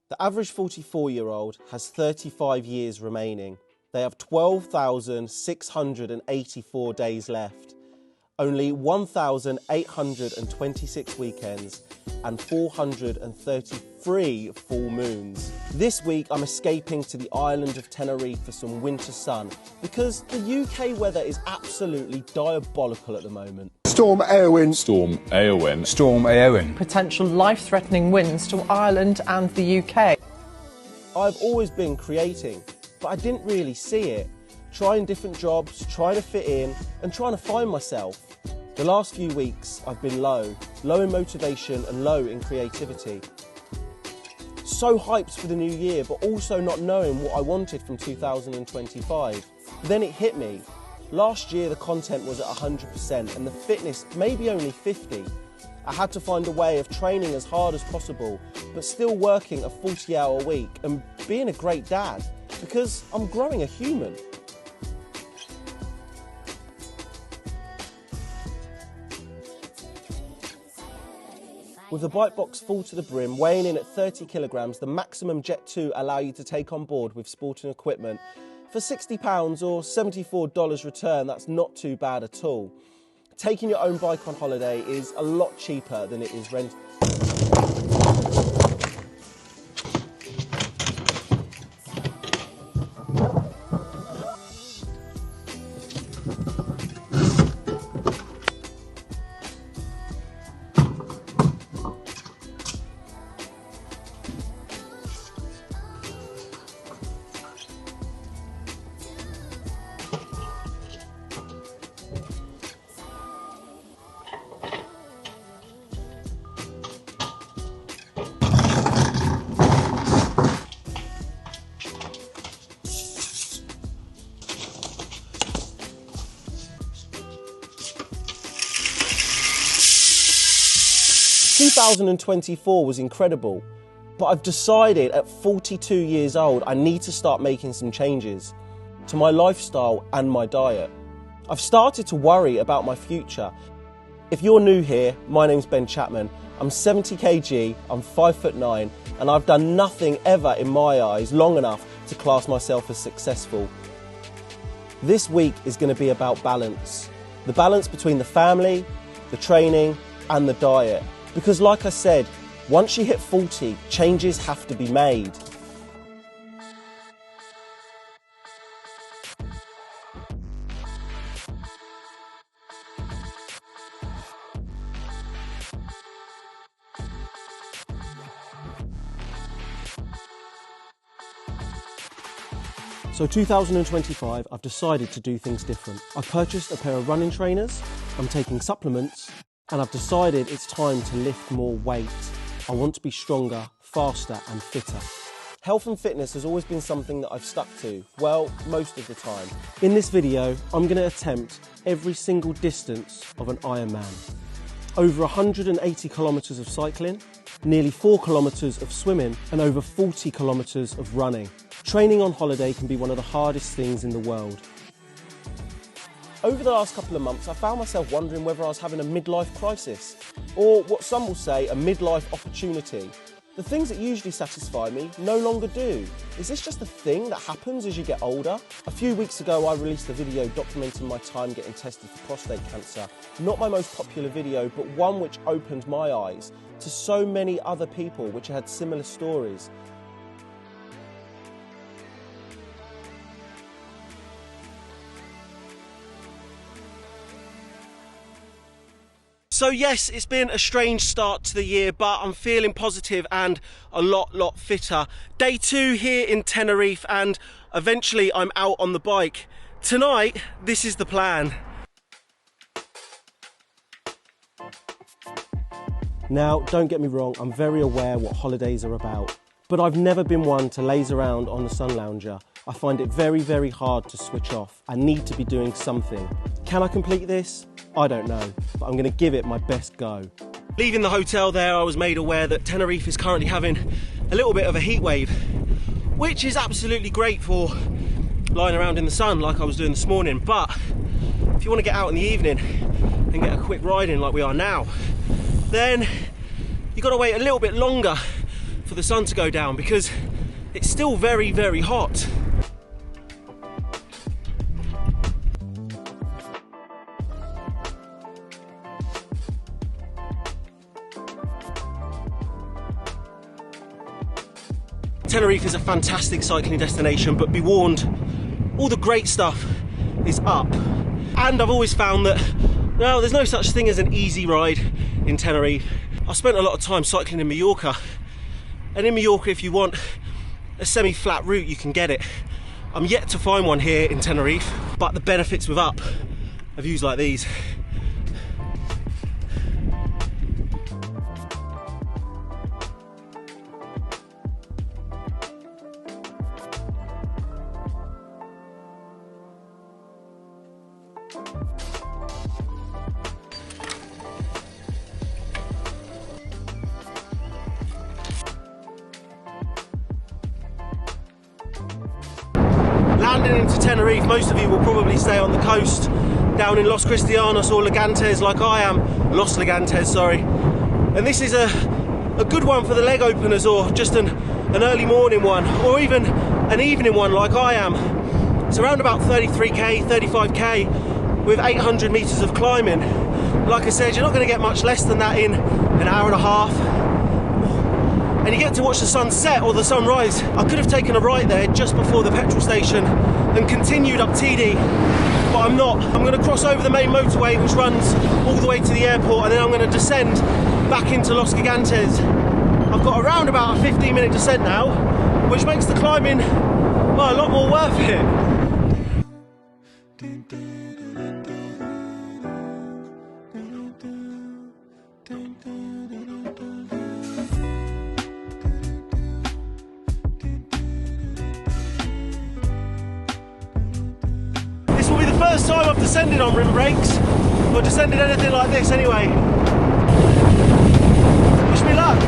The average 44-year-old has 35 years remaining. They have 12,684 days left, only 1,826 weekends, and 433 full moons. This week I'm escaping to the island of Tenerife for some winter sun because the UK weather is absolutely diabolical at the moment. Storm Eowyn. Storm Eowyn. Storm Eowyn. Potential life-threatening winds to Ireland and the UK. I've always been creating, but I didn't really see it. Trying different jobs, trying to fit in, and trying to find myself. The last few weeks I've been low in motivation and low in creativity. So hyped for the new year, but also not knowing what I wanted from 2025. Then it hit me. Last year the content was at 100% and the fitness maybe only 50. I had to find a way of training as hard as possible, but still working a 40-hour week and being a great dad, because I'm growing a human. With the bike box full to the brim, weighing in at 30 kilograms, the maximum Jet 2 allow you to take on board with sporting equipment. For £60 or $74 return, that's not too bad at all. Taking your own bike on holiday is a lot cheaper than it is renting. 2024 was incredible, but I've decided at 42 years old I need to start making some changes to my lifestyle and my diet. I've started to worry about my future. If you're new here, my name's Ben Chapman. I'm 70 kg, I'm 5'9", and I've done nothing ever in my eyes long enough to class myself as successful. This week is going to be about balance. The balance between the family, the training, and the diet. Because like I said, once you hit 40, changes have to be made. So 2025, I've decided to do things different. I've purchased a pair of running trainers, I'm taking supplements, and I've decided it's time to lift more weight. I want to be stronger, faster and fitter. Health and fitness has always been something that I've stuck to, well, most of the time. In this video, I'm going to attempt every single distance of an Ironman. Over 180 kilometres of cycling, nearly 4 kilometres of swimming and over 40 kilometres of running. Training on holiday can be one of the hardest things in the world. Over the last couple of months, I found myself wondering whether I was having a midlife crisis, or what some will say, a midlife opportunity. The things that usually satisfy me no longer do. Is this just a thing that happens as you get older? A few weeks ago, I released a video documenting my time getting tested for prostate cancer. Not my most popular video, but one which opened my eyes to so many other people which had similar stories. So yes, it's been a strange start to the year, but I'm feeling positive and a lot fitter. Day 2 here in Tenerife, and eventually I'm out on the bike. Tonight, this is the plan. Now, don't get me wrong, I'm very aware what holidays are about, but I've never been one to laze around on the sun lounger. I find it very hard to switch off. I need to be doing something. Can I complete this? I don't know, but I'm going to give it my best go. Leaving the hotel there, I was made aware that Tenerife is currently having a little bit of a heat wave, which is absolutely great for lying around in the sun like I was doing this morning. But if you want to get out in the evening and get a quick ride in like we are now, then you've got to wait a little bit longer for the sun to go down because it's still very, very hot. Tenerife is a fantastic cycling destination, but be warned, all the great stuff is up. And I've always found that, no, there's no such thing as an easy ride in Tenerife. I've spent a lot of time cycling in Mallorca, and in Mallorca, if you want a semi-flat route, you can get it. I'm yet to find one here in Tenerife, but the benefits with up are views like these. Landing into Tenerife, most of you will probably stay on the coast down in Los Cristianos or Legantes like I am. Los Legantes, sorry. And this is a good one for the leg openers, or just an early morning one, or even an evening one like I am. It's around about 33k, 35k with 800 meters of climbing. Like I said, you're not going to get much less than that in an hour and a half. And you get to watch the sun set or the sunrise. I could have taken a right there just before the petrol station and continued up TD, but I'm not. I'm going to cross over the main motorway which runs all the way to the airport, and then I'm going to descend back into Los Gigantes. I've got around about a 15-minute descent now, which makes the climbing, well, a lot more worth it. First time I've descended on rim brakes, or descended anything like this anyway. Wish me luck.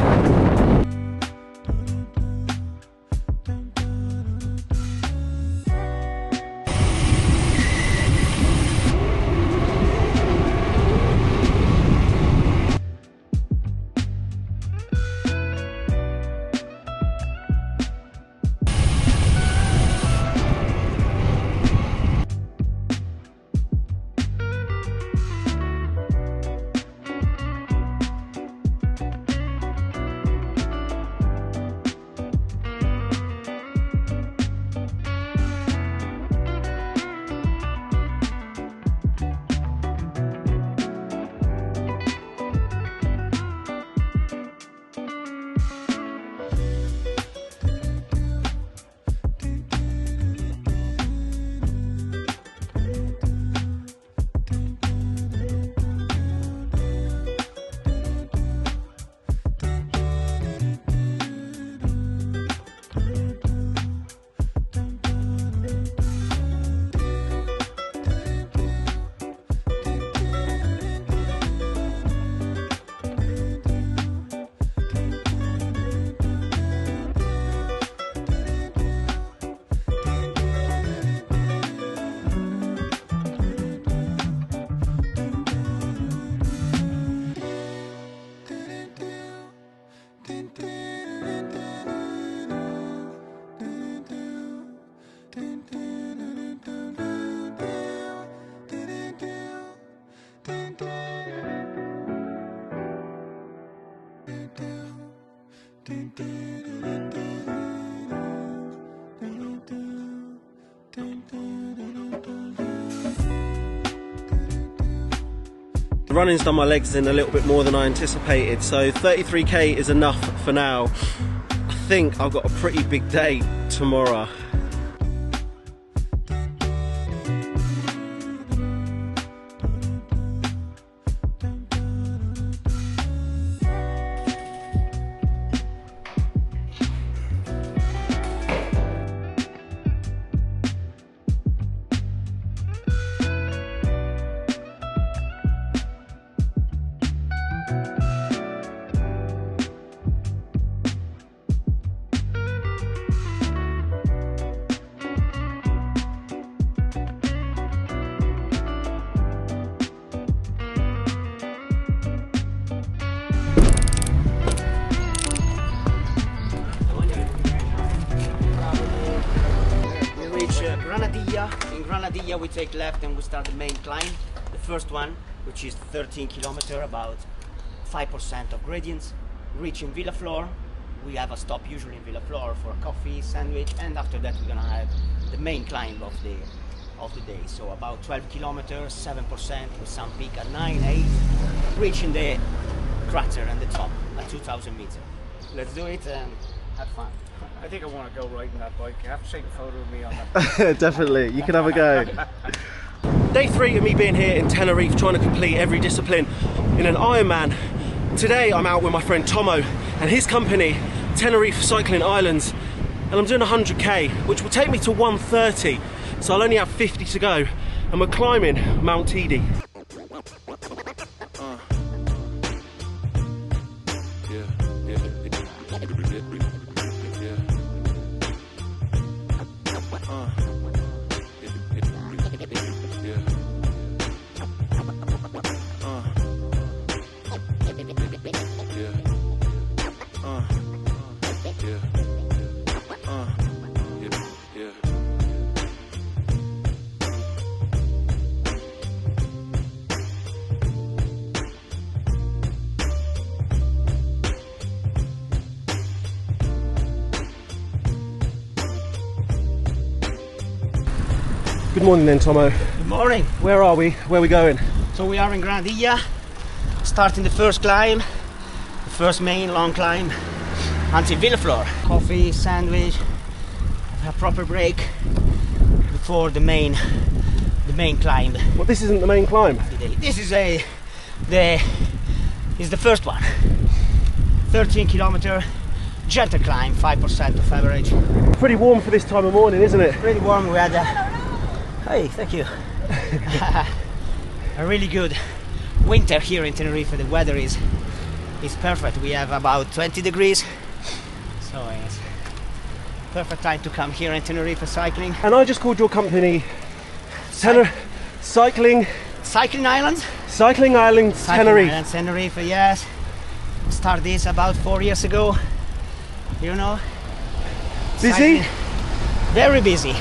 The running's done my legs in a little bit more than I anticipated, so 33k is enough for now. I think I've got a pretty big day tomorrow. Granadilla. In Granadilla we take left and we start the main climb. The first one, which is 13 kilometers, about 5% of gradients. Reaching Villaflor, we have a stop usually in Villaflor for a coffee, sandwich, and after that we're gonna have the main climb of the day. So about 12 kilometers, 7% with some peak at 9, 8, reaching the crater and the top at 2,000 meters. Let's do it and have fun. I think I want to go riding that bike. You have to take a photo of me on that. Definitely, you can have a go. Day 3 of me being here in Tenerife, trying to complete every discipline in an Ironman. Today I'm out with my friend Tomo and his company, Tenerife Cycling Islands, and I'm doing 100k, which will take me to 130, so I'll only have 50 to go, and we're climbing Mount Teide. Good morning then, Tomo. Good morning. Where are we? Where are we going? So we are in Granadilla, starting the first climb, the first main long climb until Villaflor. Coffee, sandwich, a proper break before the main climb. Well, this isn't the main climb. This is the first one. 13 kilometer gentle climb, 5% of average. Pretty warm for this time of morning, isn't it? Pretty warm. We had hey, thank you. A really good winter here in Tenerife. The weather is perfect. We have about 20 degrees, so it's perfect time to come here in Tenerife cycling. And I just called your company Cycling Islands. Cycling Islands Tenerife. Islands, Tenerife, yes. Started this about 4 years ago. You know. Busy? Very busy.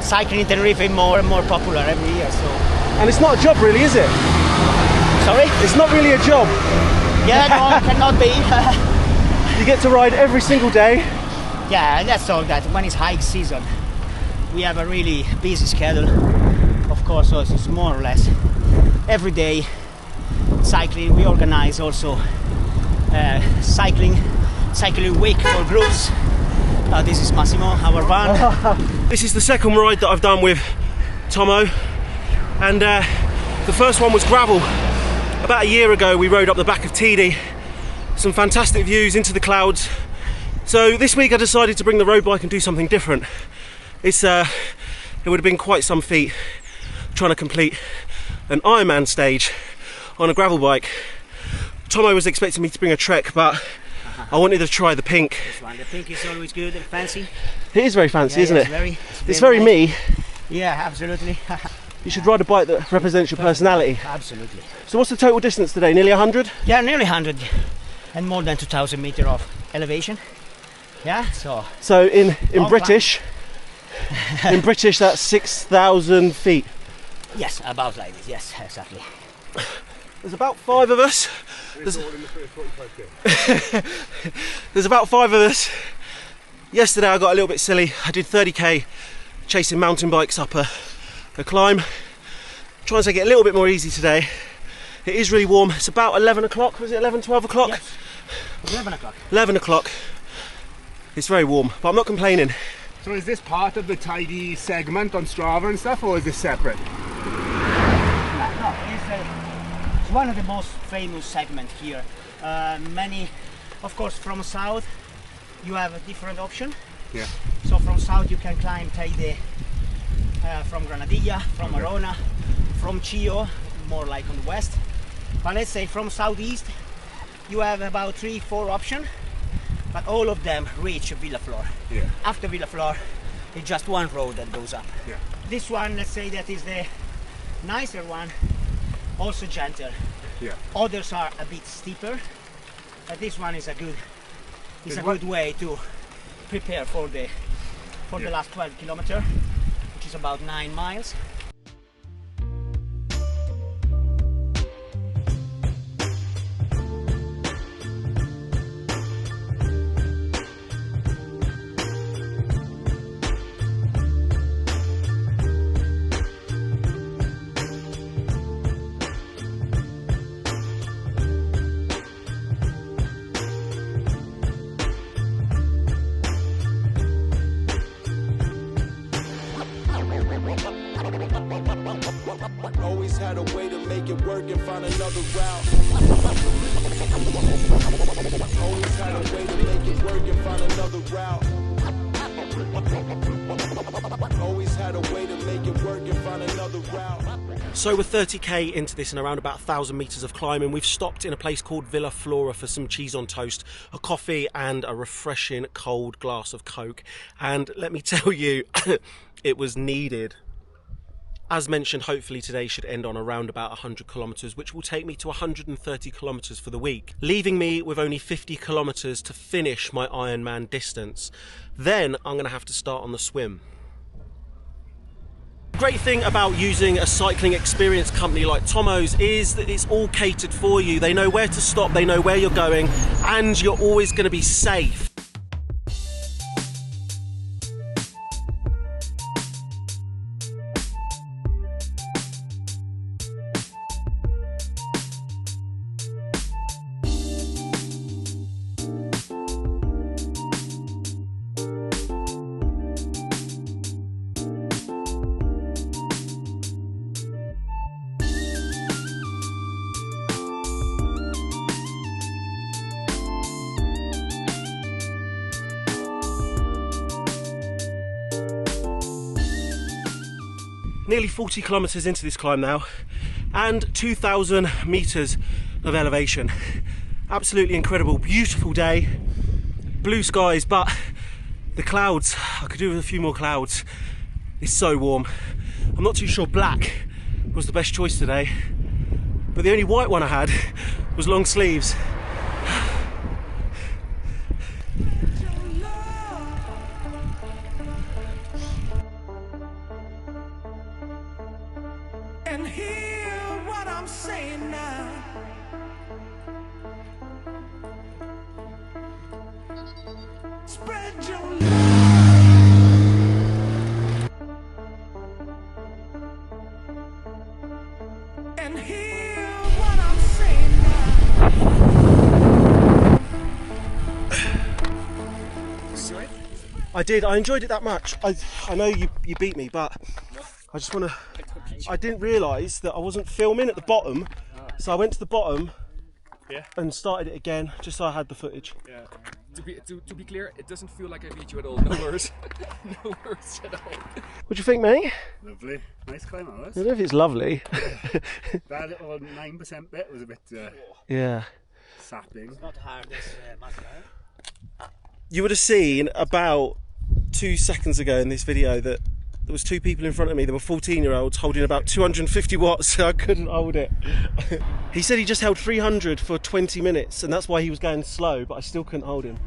Cycling in Tenerife is more and more popular every year. So. And it's not a job really, is it? Sorry? It's not really a job. Yeah, no, it cannot be. You get to ride every single day. Yeah, that's all that. When it's hike season, we have a really busy schedule. Of course, so it's more or less every day cycling. We organize also cycling week for groups. This is Massimo, our van. This is the second ride that I've done with Tomo, and the first one was gravel. About a year ago we rode up the back of Teide, some fantastic views into the clouds. So this week I decided to bring the road bike and do something different. It would have been quite some feat trying to complete an Ironman stage on a gravel bike. Tomo was expecting me to bring a Trek, but I wanted to try the pink. This one, the pink is always good and fancy. It is very fancy, isn't it? It's very nice. me. Yeah, absolutely. You should ride a bike that represents your personality. Absolutely. So what's the total distance today? Nearly 100? Yeah, nearly 100 and more than 2,000 meters of elevation. Yeah, so in British, in British that's 6,000 feet. Yes, about like this. Yes, exactly. There's about 5 of us. There's about 5 of us. Yesterday I got a little bit silly. I did 30k chasing mountain bikes up a climb. Trying to take it a little bit more easy today. It is really warm. It's about 11 o'clock. Was it 11, 12 o'clock? Yes. 11 o'clock. 11 o'clock. It's very warm, but I'm not complaining. So is this part of the Teide segment on Strava and stuff, or is this separate? No, it's one of the most famous segments here. Many, of course, from south you have a different option. Yeah. So from south you can climb Teide from Granadilla, from Arona, from Chio, more like on the west. But let's say from southeast you have about 3-4 options, but all of them reach Villaflor. Yeah. After Villaflor it's just one road that goes up. Yeah. This one, let's say that is the nicer one, also gentle. Yeah. Others are a bit steeper, but this one is a good way to prepare for the last 12 kilometers, which is kilometers, about 9 miles. Always had a way to make it work and find another route. Always had a way to make it work and find another route. Always had a way to make it work and find another route. So we're 30k into this and around about 1,000 metres of climbing. We've stopped in a place called Villa Flora for some cheese on toast, a coffee and a refreshing cold glass of Coke. And let me tell you, it was needed. As mentioned, hopefully today should end on around about 100 kilometres, which will take me to 130 kilometres for the week, leaving me with only 50 kilometres to finish my Ironman distance. Then I'm going to have to start on the swim. The great thing about using a cycling experience company like Tomo's is that it's all catered for you. They know where to stop, they know where you're going, and you're always going to be safe. Nearly 40 kilometres into this climb now, and 2,000 metres of elevation. Absolutely incredible, beautiful day, blue skies, but the clouds, I could do with a few more clouds. It's so warm. I'm not too sure black was the best choice today, but the only white one I had was long sleeves. And hear what I'm saying now. Spread your love. And hear what I'm saying now. I did, I enjoyed it that much. I know you beat me, but I just want to... I didn't realise that I wasn't filming at the bottom, so I went to the bottom and started it again, just so I had the footage. Yeah. To be clear, it doesn't feel like I beat you at all. No worries. No worries at all. What do you think, mate? Lovely. Nice climb, that I was. don't know if it's lovely. That little 9% bit was a bit Yeah. sapping. Not hard as muscle. You would have seen about 2 seconds ago in this video that there was 2 people in front of me. There were 14-year-olds holding about 250 watts, so I couldn't hold it. He said he just held 300 for 20 minutes, and that's why he was going slow, but I still couldn't hold him.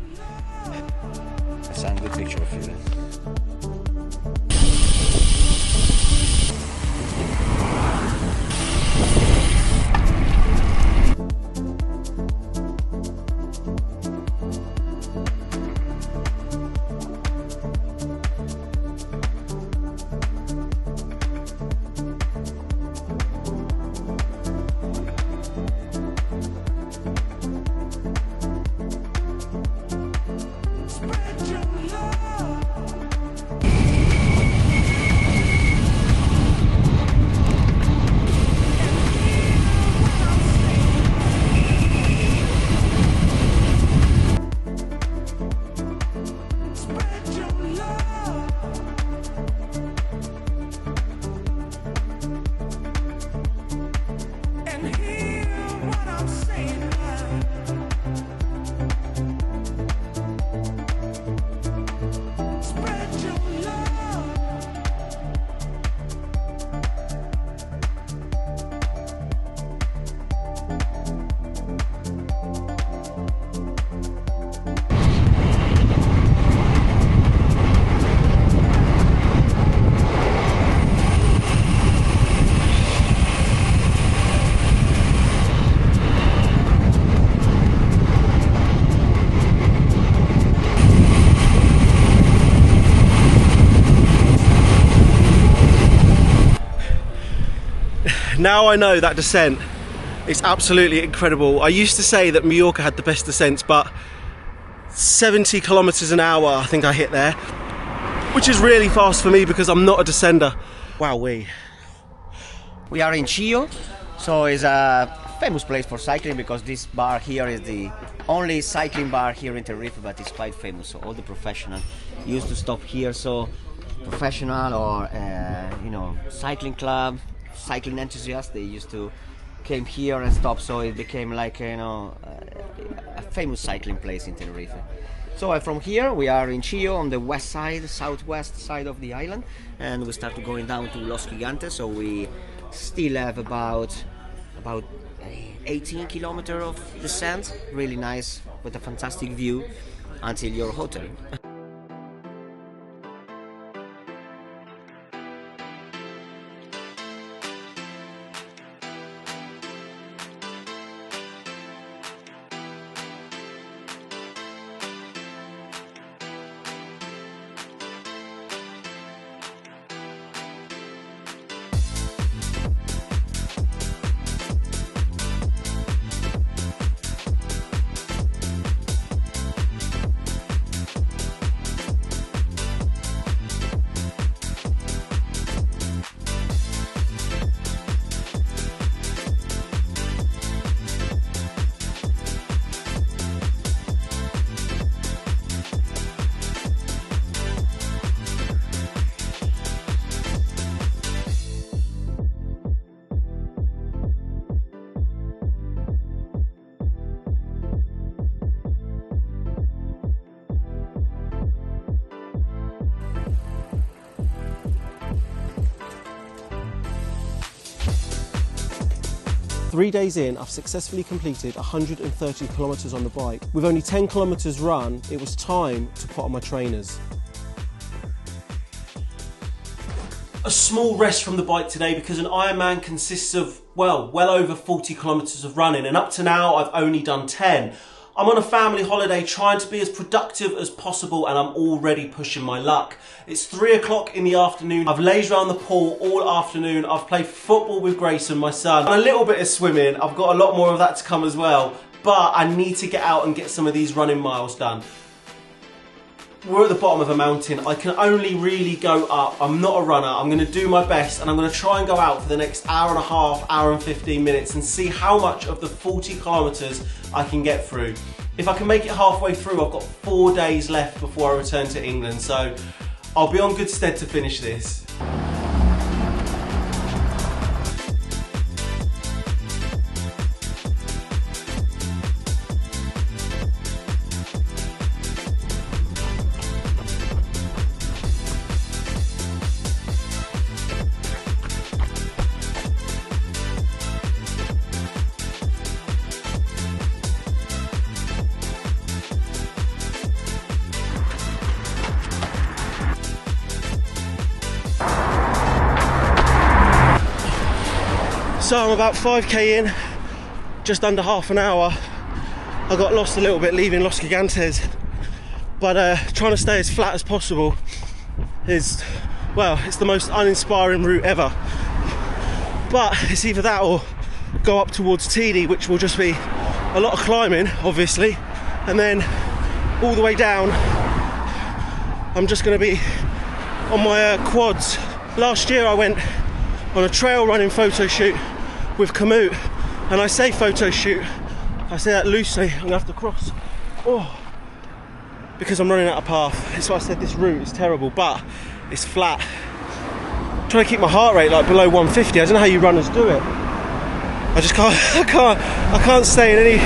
That's a good picture of you then. now I know that descent is absolutely incredible. I used to say that Mallorca had the best descents, but 70 kilometers an hour I think I hit there, which is really fast for me because I'm not a descender. Wowee. We are in Chio, so it's a famous place for cycling because this bar here is the only cycling bar here in Tenerife, but it's quite famous. So all the professionals used to stop here. So professional or you know, cycling club, cycling enthusiasts, they used to came here and stop. So it became like, you know, a famous cycling place in Tenerife. So from here we are in Chio on the west side, southwest side of the island, and we start going down to Los Gigantes. So we still have about 18 kilometers of descent, really nice with a fantastic view until your hotel. 3 days in, I've successfully completed 130 kilometers on the bike. With only 10 kilometers run, it was time to put on my trainers. A small rest from the bike today because an Ironman consists of, well over 40 kilometers of running, and up to now I've only done 10. I'm on a family holiday trying to be as productive as possible, and I'm already pushing my luck. It's 3 o'clock in the afternoon. I've lazed around the pool all afternoon. I've played football with Grayson, my son, and a little bit of swimming. I've got a lot more of that to come as well, but I need to get out and get some of these running miles done. We're at the bottom of a mountain. I can only really go up. I'm not a runner. I'm going to do my best, and I'm going to try and go out for the next hour and a half, hour and 15 minutes and see how much of the 40 kilometers I can get through. If I can make it halfway through, I've got 4 days left before I return to England, so I'll be on good stead to finish this. So I'm about 5k in, just under half an hour. I got lost a little bit leaving Los Gigantes, but trying to stay as flat as possible is, well, it's the most uninspiring route ever. But it's either that or go up towards TD, which will just be a lot of climbing, obviously, and then all the way down I'm just going to be on my quads. Last year I went on a trail running photo shoot with Kamut, and I say photo shoot, I say that loosely. I'm gonna have to cross, because I'm running out of path. That's why I said this route is terrible, but it's flat. I'm trying to keep my heart rate like below 150. I don't know how you runners do it. I just can't. I can't stay in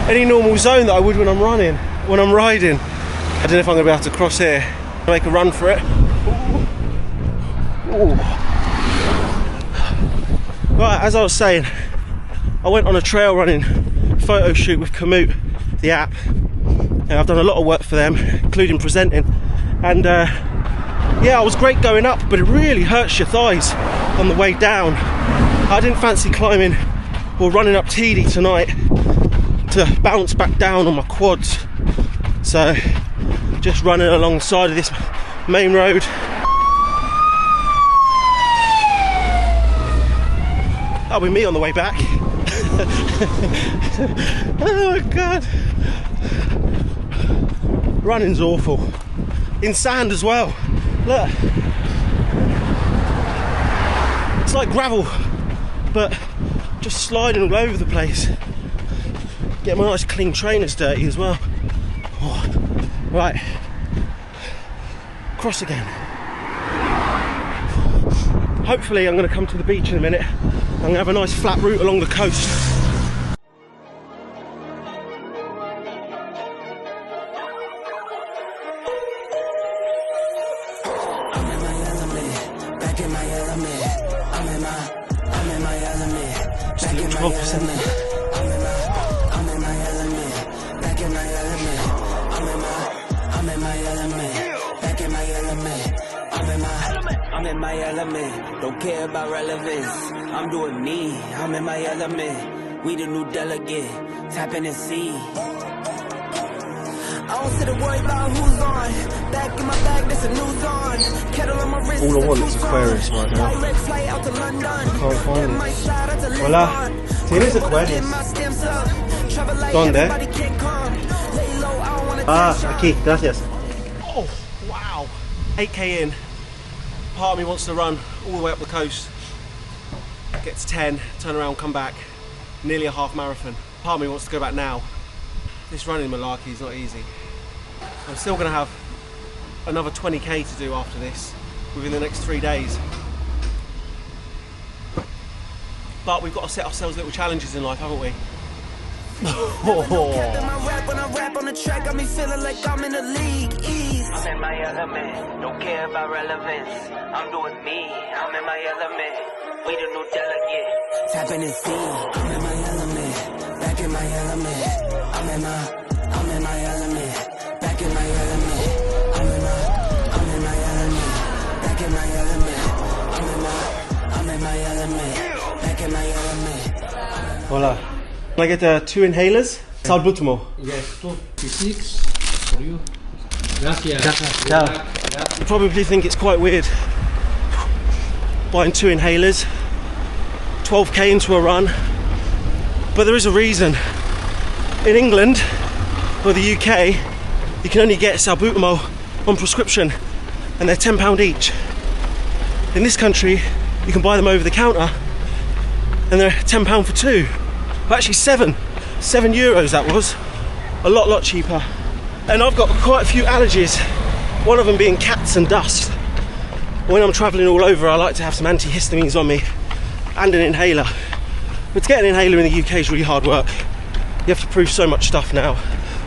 any normal zone that I would when I'm running, when I'm riding. I don't know if I'm gonna be able to cross here. Make a run for it. Ooh. Right, as I was saying, I went on a trail running photo shoot with Kamut, the app, and I've done a lot of work for them, including presenting, and yeah, it was great going up, but it really hurts your thighs on the way down. I didn't fancy climbing or running up TD tonight to bounce back down on my quads, so just running alongside of this main road. That'll be me on the way back. Oh my God. Running's awful. In sand as well. Look. It's like gravel, but just sliding all over the place. Get my nice clean trainers dirty as well. Oh. Right. Cross again. Hopefully I'm going to come to the beach in a minute. I'm going to have a nice flat route along the coast. Just a little 12%. I'm in my element, don't care about relevance. I'm doing me, I'm in my element. We the new delegate, tapping and see. I don't sit and worry about who's on. Back in my bag, there's a new dawn. Kettle on my wrist. All I want is Aquarius right now. Can't find it. Hola, ¿tienes Aquarius? ¿Dónde? Ah, aquí, gracias. Oh, wow. 8k in. Part of me wants to run all the way up the coast, get to 10, turn around, come back, nearly a half marathon. Part of me wants to go back now. This running malarkey is not easy. I'm still going to have another 20k to do after this within the next 3 days. But we've got to set ourselves little challenges in life, haven't we? When I rap on the track, got me feeling like I'm in the league. I'm in my element, don't care about relevance. I'm doing me, I'm in my element. We the new delegate, tapping and see. I'm in my element, back in my element. I'm in my element, back in my element. I'm in my element, back in my element. I'm in my element, back in my element. Hola. Can I get 2 inhalers? Salbutamol. Yes, 26 for you. Gracias. You probably think it's quite weird buying 2 inhalers, 12k into a run, but there is a reason. In England or the UK, you can only get salbutamol on prescription, and they're £10 each. In this country, you can buy them over the counter, and they're £10 for 2. Well, actually €7 that was. A lot cheaper. And I've got quite a few allergies, one of them being cats and dust. When I'm travelling all over, I like to have some antihistamines on me and an inhaler. But to get an inhaler in the UK is really hard work. You have to prove so much stuff now,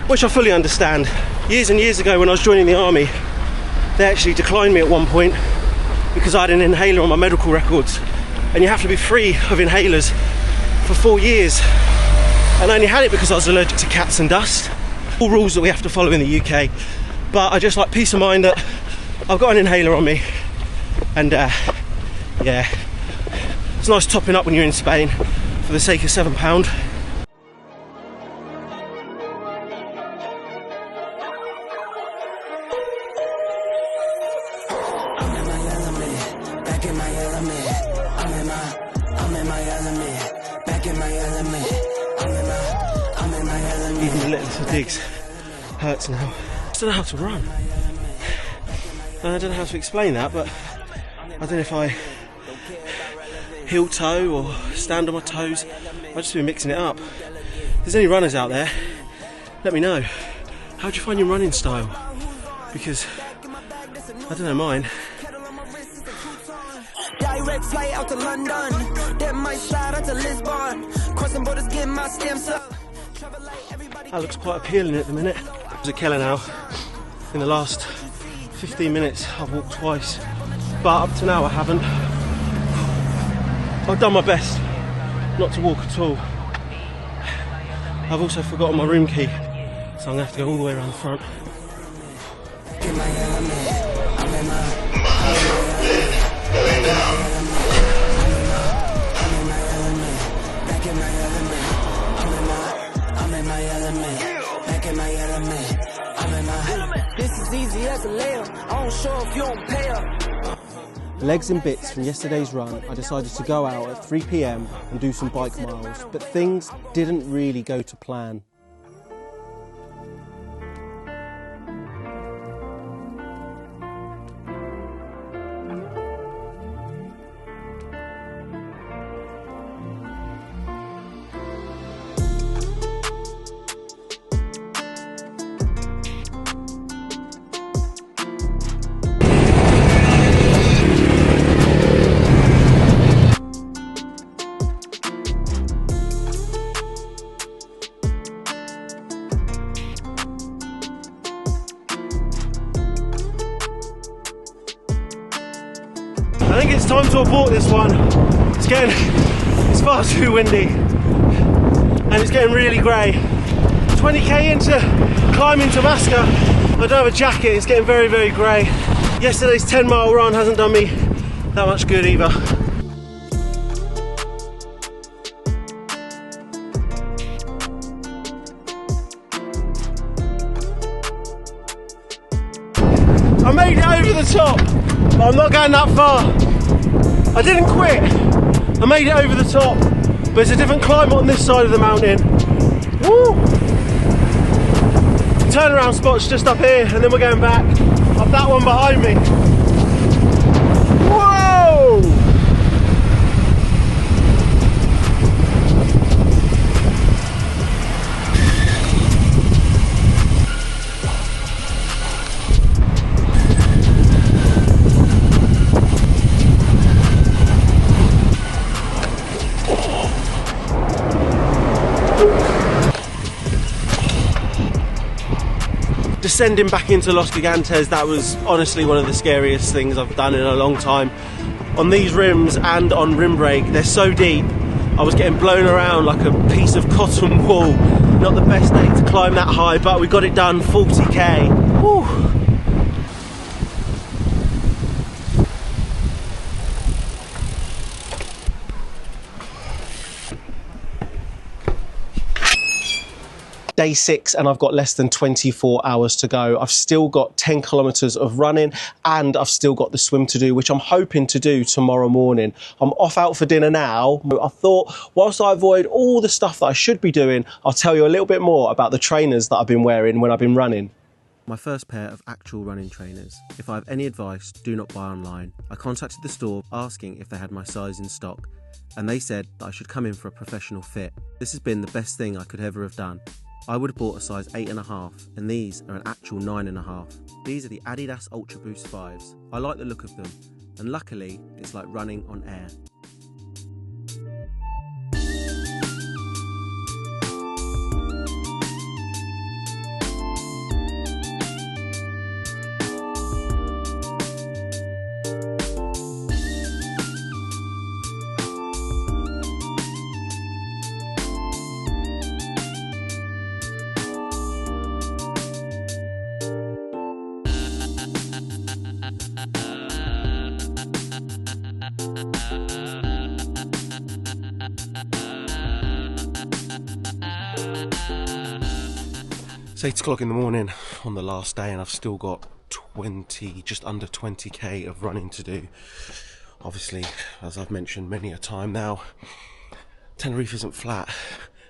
which I fully understand. Years and years ago when I was joining the army, they actually declined me at one point because I had an inhaler on my medical records, and you have to be free of inhalers for 4 years, and I only had it because I was allergic to cats and dust. All rules that we have to follow in the UK, but I just like peace of mind that I've got an inhaler on me, and yeah, it's nice topping up when you're in Spain for the sake of £7. Even the little digs hurts now. I just don't know how to run. I don't know how to explain that, but I don't know if I heel toe or stand on my toes. I've just been mixing it up. If there's any runners out there, let me know. How do you find your running style? Because I don't know mine. Direct flight out to London, then my slide out to Lisbon. Crossing borders, getting my stamps up. That looks quite appealing at the minute. There's a killer now. In the last 15 minutes, I've walked twice, but up to now I haven't. I've done my best not to walk at all. I've also forgotten my room key, so I'm gonna have to go all the way around the front. This is easy as a layup. I don't show if you don't pay up. Legs in bits from yesterday's run, I decided to go out at 3 p.m. and do some bike miles, but things didn't really go to plan. I think it's time to abort this one. It's far too windy and it's getting really grey. 20k into climbing to Masca, I don't have a jacket, it's getting very, very grey. Yesterday's 10-mile run hasn't done me that much good either. I made it over the top, but I'm not going that far. I didn't quit. I made it over the top, but it's a different climb on this side of the mountain. Woo! Turnaround spot's just up here, and then we're going back up that one behind me. Whoa! Descending back into Los Gigantes, that was honestly one of the scariest things I've done in a long time. On these rims and on rim brake, they're so deep, I was getting blown around like a piece of cotton wool. Not the best day to climb that high, but we got it done, 40k. Whew. Day 6 and I've got less than 24 hours to go. I've still got 10 kilometers of running and I've still got the swim to do, which I'm hoping to do tomorrow morning. I'm off out for dinner now. I thought whilst I avoid all the stuff that I should be doing, I'll tell you a little bit more about the trainers that I've been wearing when I've been running. My first pair of actual running trainers. If I have any advice, do not buy online. I contacted the store asking if they had my size in stock, and they said that I should come in for a professional fit. This has been the best thing I could ever have done. I would have bought a size 8.5, and these are an actual 9.5. These are the Adidas Ultra Boost 5s. I like the look of them, and luckily it's like running on air. It's 8 o'clock in the morning on the last day and I've still got just under 20k of running to do. Obviously, as I've mentioned many a time now, Tenerife isn't flat,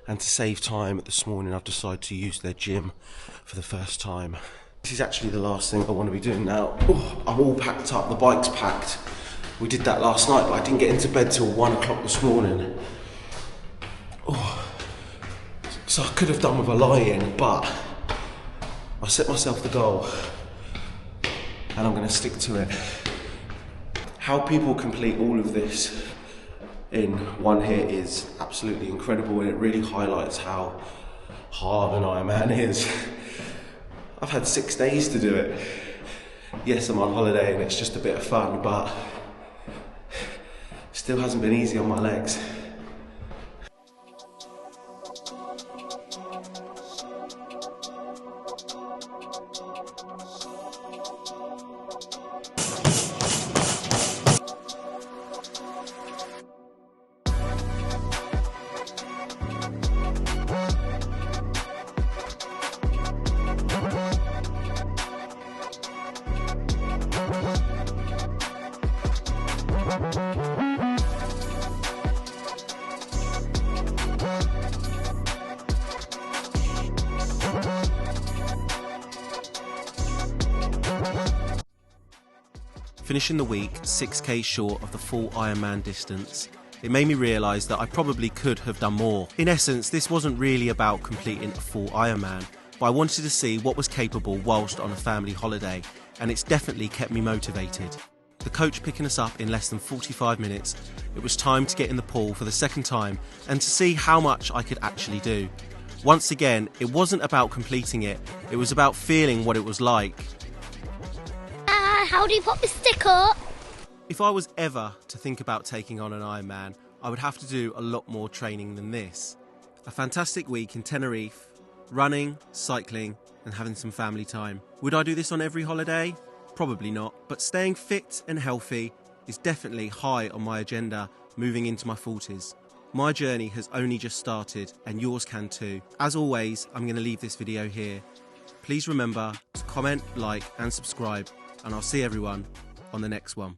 and to save time this morning I've decided to use their gym for the first time. This is actually the last thing I want to be doing now. Oh, I'm all packed up, the bike's packed. We did that last night, but I didn't get into bed till 1 o'clock this morning. Oh, so I could have done with a lie-in, but I set myself the goal and I'm going to stick to it. How people complete all of this in one hit is absolutely incredible, and it really highlights how hard an Ironman is. I've had 6 days to do it. Yes, I'm on holiday and it's just a bit of fun, but still hasn't been easy on my legs. Finishing the week 6k short of the full Ironman distance, it made me realise that I probably could have done more. In essence, this wasn't really about completing a full Ironman, but I wanted to see what was capable whilst on a family holiday, and it's definitely kept me motivated. The coach picking us up in less than 45 minutes, it was time to get in the pool for the second time and to see how much I could actually do. Once again, it wasn't about completing it, it was about feeling what it was like. How do you put the stick up? If I was ever to think about taking on an Ironman, I would have to do a lot more training than this. A fantastic week in Tenerife, running, cycling, and having some family time. Would I do this on every holiday? Probably not, but staying fit and healthy is definitely high on my agenda moving into my 40s. My journey has only just started, and yours can too. As always, I'm going to leave this video here. Please remember to comment, like, and subscribe, and I'll see everyone on the next one.